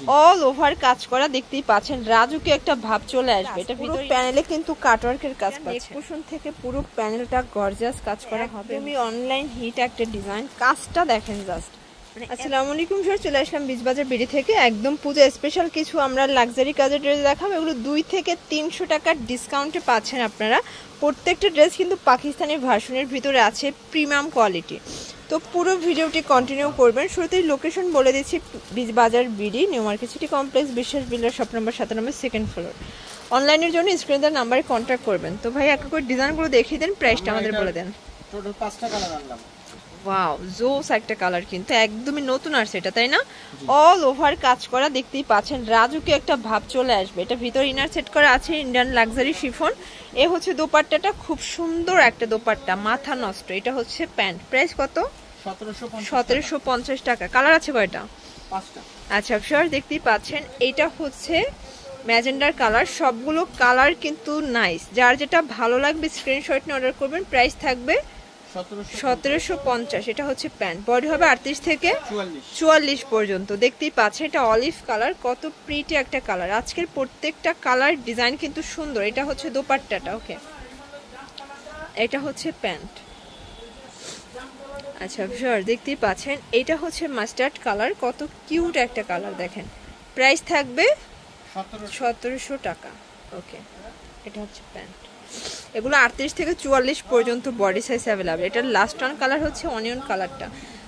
All over কাজ করা, দেখতেই পাচ্ছেন রাজুকে একটা ভাব চলে আসবে। এটা পুরো প্যানেলে কিন্তু কাটওয়ার্কের কাজ পাচ্ছেন। কুশন থেকে পুরো প্যানেলটা গর্জিয়াস কাজ করা হবে। তুমি অনলাইন হিট একটা ডিজাইন, কাজটা দেখেন জাস্ট। আসসালামু আলাইকুম ভিউয়ার, চলে আসলাম বিচবাজার বিডি থেকে। একদম পূজা স্পেশাল কিছু আমরা লাক্সারি কাজের ড্রেস দেখাবো। এগুলো 2 থেকে 300 টাকার ডিসকাউন্টে পাচ্ছেন আপনারা। প্রত্যেকটা ড্রেস কিন্তু পাকিস্তানি ভার্সনের ভিতরে আছে, প্রিমিয়াম কোয়ালিটি। তো পুরো ভিডিওটি কন্টিনিউ করবেন। শুরুতেই লোকেশন বলে দিচ্ছি, Bichbazar BD, new market city complex, Biswas builder, shop number 97, second floor. অনলাইনের জন্য স্ক্রিনে দেওয়া নাম্বারে কন্ট্যাক্ট করবেন। তো ভাই এক করে ডিজাইনগুলো দেখিয়ে দেন, প্রাইসটা আমাদের বলে দেন। টোটাল 5টা কালার আনলাম। ওয়াও, জোস একটা কালার, কিন্তু একদমই নতুন আসছে এটা, তাই না? অল ওভার কাজ করা, দেখতেই পাচ্ছেন রাজুকে একটা ভাব চলে আসবে। এটা ভিতর ইনার সেট করা আছে ইন্ডিয়ান লাক্সারি শিফন। এ হচ্ছে দোপাট্টাটা, খুব সুন্দর একটা দোপাট্টা, মাথা নষ্ট। এটা হচ্ছে প্যান্ট। প্রাইস কত? 1750 টাকা। কালার আছে কয়টা? 5টা। আচ্ছা শিওর, দেখতেই পাচ্ছেন এটা হচ্ছে ম্যাজেন্ডার কালার। সবগুলো কালার কিন্তু নাইস, যার যেটা ভালো লাগবে স্ক্রিনশট নিয়ে অর্ডার করবেন। প্রাইস থাকবে 1750। এটা হচ্ছে প্যান্ট, বডি হবে 38 থেকে 44 পর্যন্ত। দেখতেই পাচ্ছেন এটা অলিভ কালার, কত প্রিটি একটা কালার। আজকের প্রত্যেকটা কালার ডিজাইন কিন্তু সুন্দর। এটা হচ্ছে দোপাট্টাটা। ওকে, এটা হচ্ছে প্যান্ট। আচ্ছা ভিউয়ার, দেখতেই পাচ্ছেন এটা হচ্ছে মাস্টার্ড কালার, কত কিউট একটা কালার দেখেন। প্রাইস থাকবে 1700 টাকা। ওকে, এটা হচ্ছে প্যান্ট। এগুলো 38 থেকে 44 পর্যন্ত বডি সাইজ অ্যাভেলেবল। এটার লাস্ট ওয়ান কালার হচ্ছে অনিয়ন কালারটা।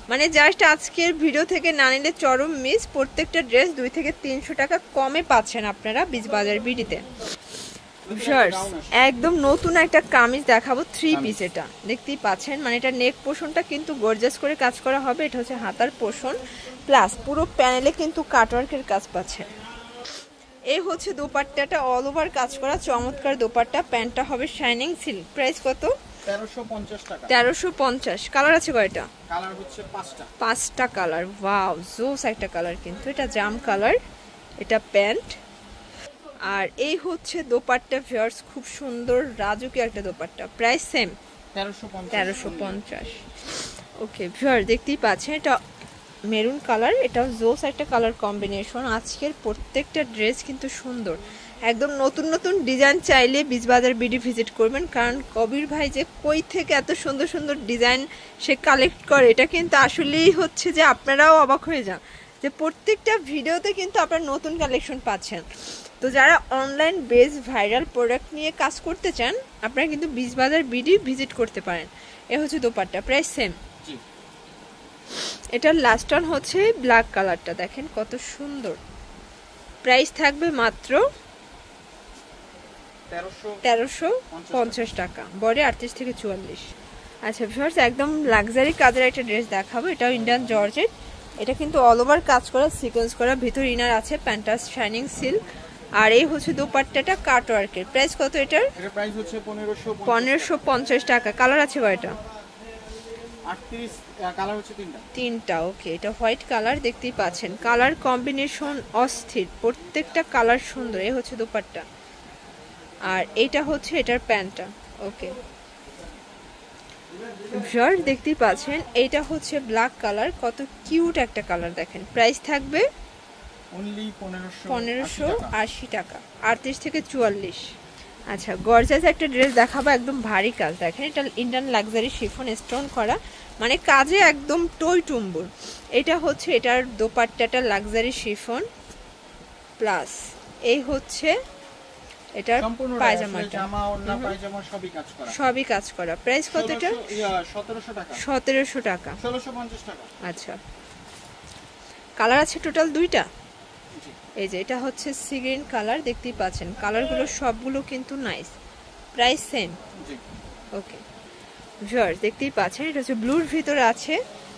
মানে জাস্ট আজকের ভিডিও থেকে না নিলে চরম মিস। প্রত্যেকটা ড্রেস 2 থেকে 300 টাকা কমে পাচ্ছেন আপনারা বিচবাজার বিডিতে। একদম নতুন একটা কামিজ দেখাবো, 3 পিস। এটা দেখতেই পাচ্ছেন, মানে এটা নেক পোর্শনটা কিন্তু গর্জিয়াস করে কাজ করা হবে। এটা হচ্ছে হাতার পোর্শন, প্লাস পুরো প্যানেলে কিন্তু কাটওয়ার্কের কাজ পাচ্ছেন। এই হচ্ছে দোপাট্টাটা, অল ওভার কাজ করা চমৎকার দোপাট্টা। প্যান্টটা হবে শাইনিং সিল্ক। প্রাইস কত? 1350 টাকা। 1350। কালার আছে কয়টা? কালার হচ্ছে 5টা। 5টা কালার। ওয়াও, জোস একটা কালার কিন্তু। এটা জাম কালার, এটা প্যান্ট। আর এই হচ্ছে দোপাট্টা ভিউয়ার্স, খুব সুন্দর রাজুকি একটা দোপাট্টা। Price same 1350। ওকে ভিউয়ার, দেখতেই পাচ্ছেন এটা মেরুন কালার, এটাও জোস একটা কালার কম্বিনেশন। আজকের প্রত্যেকটা ড্রেস কিন্তু সুন্দর, একদম নতুন নতুন ডিজাইন। চাইলে বিচবাজার বিডি ভিজিট করবেন, কারণ কবির ভাই যে কই থেকে এত সুন্দর সুন্দর ডিজাইন সে কালেক্ট করে, এটা কিন্তু আসলেই হচ্ছে যে আপনারাও অবাক হয়ে যান যে প্রত্যেকটা ভিডিওতে কিন্তু আপনারা নতুন কালেকশন পাচ্ছেন। তো যারা অনলাইন বেস ভাইরাল প্রোডাক্ট নিয়ে কাজ করতে চান, আপনারা কিন্তু বিচবাজার বিডি ভিজিট করতে পারেন। এ হচ্ছে দোপাট্টা। Price same. এটার লাস্ট ওয়ান হচ্ছে ব্ল্যাক কালারটা, দেখেন কত সুন্দর। প্রাইস থাকবে মাত্র 1350 টাকা, বডি 38 থেকে 44। আচ্ছা ভিউয়ার্স, একদম লাক্সারি কাজের একটা ড্রেস দেখাবো। এটাও ইন্ডিয়ান জর্জেট। এটা কিন্তু অল ওভার কাজ করা, সিকোয়েন্স করা, ভিতর ইনার আছে, প্যান্টাস শাইনিং সিল্ক। আর এই হচ্ছে দোপাট্টাটা কাটওয়ার্কের। প্রাইস কত এটার? এর প্রাইস হচ্ছে 1550 টাকা। কালার আছে কয়টা? 38। কালার হচ্ছে 3টা। ওকে, এটা হোয়াইট কালার, দেখতেই পাচ্ছেন কালার কম্বিনেশন অস্থির, প্রত্যেকটা কালার সুন্দর। এই হচ্ছে দোপাট্টা, আর এইটা হচ্ছে এটার প্যান্টটা। ওকে ভিউয়ার, দেখতেই পাচ্ছেন এইটা হচ্ছে ব্ল্যাক কালার, কত কিউট একটা কালার দেখেন। প্রাইস থাকবে অনলি 1580 টাকা, 38 থেকে 44। আচ্ছা, গর্জিয়াস একটা ড্রেস দেখাবো, একদম ভারী কাজ দেখেন। এটা ইন্ডিয়ান লাক্সারি শিফন স্টোন করা, মানে কাজে একদম টই টুম্বুর। এটা হচ্ছে এটার দোপাট্টাটা লাক্সারি শিফন, প্লাস এই হচ্ছে এটার পায়জামাটা, সবই কাজ করা। প্রাইস কত এটা? 1700 টাকা। 1650 টাকা। আচ্ছা, কালার আছে টোটাল 2টা। এই যে এটা হচ্ছে সি গ্রিন কালার, দেখতেই পাচ্ছেন কালারগুলো সবগুলো কিন্তু nice. Price same. Okay viewers, দেখতেই পাচ্ছেন এটা হচ্ছে ব্লুর ভিতরে আছে।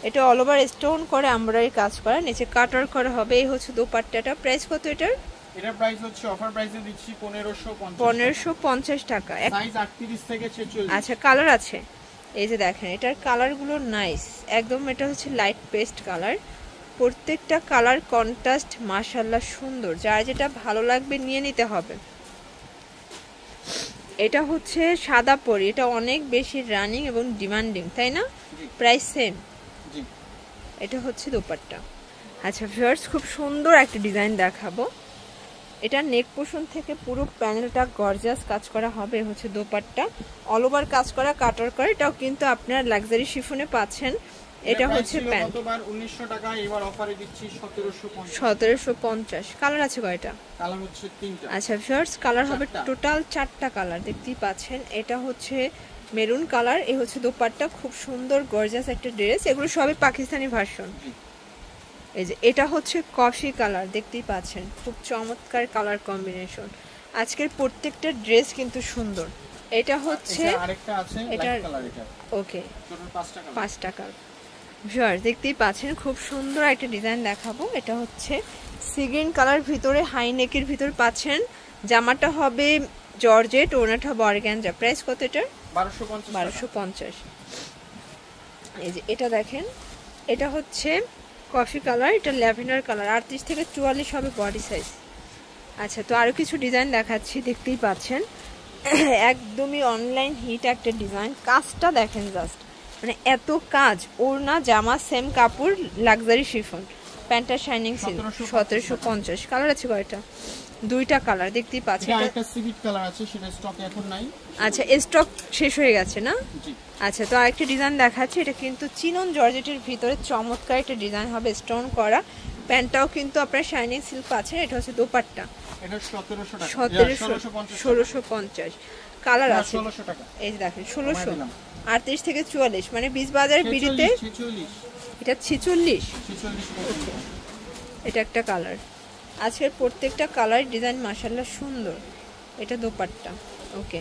এটা অল ওভার স্টোন করে এমব্রয়ডারি কাজ করা, নিচে কাটওয়ার্ক করা হবে। এই হচ্ছে দোপাট্টাটা। প্রাইস কত এটার? এটার প্রাইস হচ্ছে অফার প্রাইসে দিচ্ছি 1550 টাকা। সাইজ 38 থেকে 46। আচ্ছা, কালার আছে, এই যে দেখেন এটার কালারগুলো নাইস একদম। এটা হচ্ছে লাইট পেস্ট কালার, প্রত্যেকটা কালার কন্ট্রাস্ট মাশাআল্লাহ সুন্দর। যার যেটা ভালো লাগবে নিয়ে নিতে হবে। এটা হচ্ছে সাদা পরি, এটা অনেক বেশি রানিং এবং ডিমান্ডিং, তাই না? Price same. এটা হচ্ছে দোপাট্টা। আচ্ছা ভিউয়ার্স, খুব সুন্দর একটা ডিজাইন দেখাবো। এটা নেক পোর্শন থেকে পুরো প্যানেলটা গর্জিয়াস কাজ করা হবে। হচ্ছে দোপাট্টা অল ওভার কাজ করা, কাটার করে। এটাও কিন্তু আপনার লাক্সারি শিফনে পাচ্ছেন। এটা হচ্ছে প্যান্ট, গতবার 1900 টাকা, এবার অফারে দিচ্ছি 1750। 1750। কালার আছে কয়টা? কালার হচ্ছে 3টা। আচ্ছা ভিউয়ার্স, কালার হবে 4টা। টোটাল 4টা কালার, দেখতেই পাচ্ছেন। এটা হচ্ছে মেরুন কালার, এই হচ্ছে দোপাট্টা। খুব সুন্দর গর্জিয়াস একটা ড্রেস। এগুলো সবই পাকিস্তানি ভার্সন। এই যে এটা হচ্ছে কফি কালার, দেখতেই পাচ্ছেন। খুব চমৎকার কালার কম্বিনেশন। আজকের প্রত্যেকটা ড্রেস কিন্তু সুন্দর। এটা হচ্ছে আরেকটা আছে এটা লাইট কালার। এটা ওকে, টোটাল 5টা কালার। 5টা কালার। ভিউয়ার্স দেখতেই পাচ্ছেন, খুব সুন্দর একটা ডিজাইন দেখাবো। এটা হচ্ছে সি গ্রিন কালার, ভিতরে হাই নেকের ভিতর পাচ্ছেন। জামাটা হবে জর্জেট, ওনাটা হবে অর্গানজা। প্রাইস কত এটার? 1250। 1250। এই যে এটা দেখেন, এটা হচ্ছে কফি কালার, এটা ল্যাভেন্ডার কালার। 38 থেকে 44 হবে বডি সাইজ। আচ্ছা, তো আরও কিছু ডিজাইন দেখাচ্ছি, দেখতেই পাচ্ছেন। একদমই অনলাইন হিট একটা ডিজাইন। কাজটা দেখেন জাস্ট, মানে এত কাজ। ওড়না জামা সেম কাপড়, লাক্সারি শিফন। প্যান্টটা শাইনিং সিল্ক। 1750। কালার আছে কয়টা? 2টা কালার, দেখতেই পাচ্ছেন। এটা একটা সিভিট কালার আছে, সেটা স্টকে এখন নাই। আচ্ছা, স্টক শেষ হয়ে গেছে না? জি। আচ্ছা, তো আরেকটা ডিজাইন দেখাচ্ছি। এটা কিন্তু চিনন জর্জেটের ভিতরে চমৎকার একটা ডিজাইন হবে, স্টোন করা। প্যান্টটাও কিন্তু আপনার শাইনিং সিল্ক পাচ্ছেন। এটা হচ্ছে দোপাট্টা। এটা 1700 টাকা। 1650। কালার আছে 1600 টাকা। এই যে দেখেন, 1600। 38 থেকে 44, মানে 20 বাজার বিড়িতে 46। এটা 46। 46। এটা একটা কালার। আজকের প্রত্যেকটা কালার ডিজাইন মাশাআল্লাহ সুন্দর। এটা দোপাট্টা। ওকে।